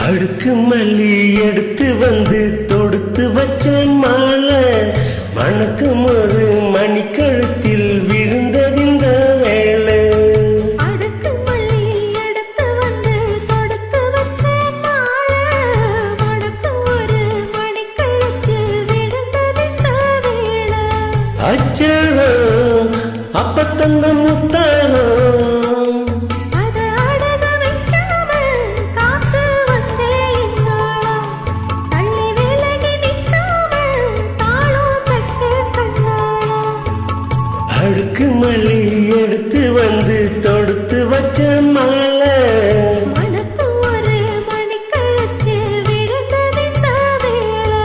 அடுக்கு மல்லி எடுத்து வந்து தொடுத்து வச்ச மாலை மணக்கும் ஒரு மணிக்கழுத்தில் விழுந்ததிந்த வேளை. அடுக்கு மல்லி எடுத்து வந்து தொடுத்து வச்ச மாலை மணக்கும் ஒரு மணிக்கழுத்தில் விழுந்ததிந்த வேளை. அச்சாரம் அப்பத்தந்த முத்தாரம் அடுக்கு மல்லி எடுத்து வந்து தொடுத்து வச்ச மாலை மணக்கும் ஒரு மணிக்கழுத்தில் விழுந்ததிந்த வேளை.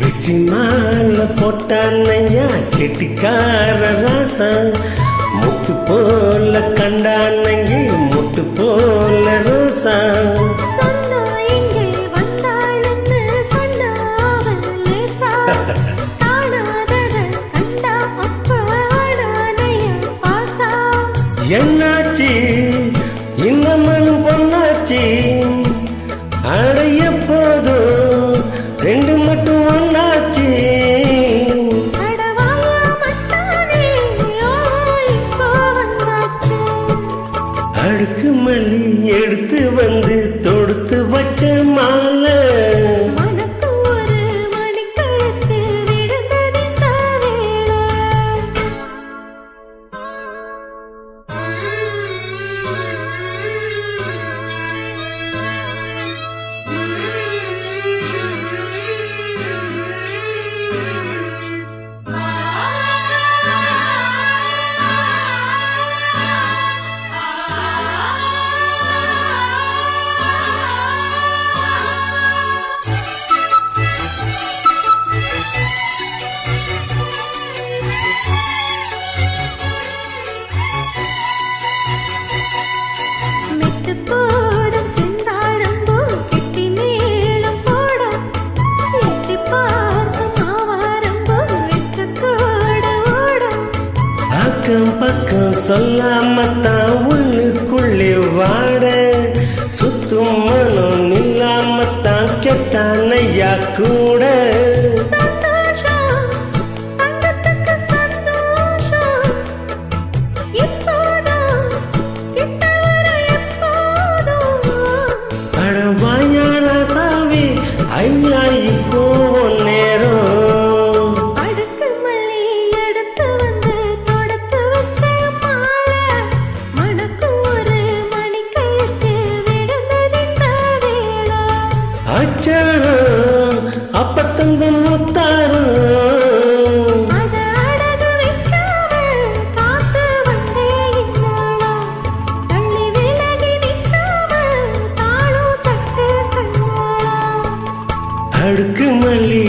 வெற்றி மாலை போட்டானையா கெட்டிக்கார ராசா முத்து போல கண்டானங்க முட்டு போல ரோசா. என்னாச்சு இந்த மண் பொண்ணாச்சு அடைய போதும் ரெண்டு மட்டும் ஒன்னாச்சு. அடுக்கு மல்லி எடுத்து வந்து தொடுத்து வச்ச மாலை அக்கம் பக்கம் சொல்லாமத்தான் உள்ளுக்குள்ளே வாட சுத்தும் மனம் இல்லாமத்தான் கெட்டானையா கூட. அடவாயா ராசாவே ஐயா இப்போ நேரம் அச்சாரம் அப்பத்தந்த முத்தாரம் அடுக்கு மல்லி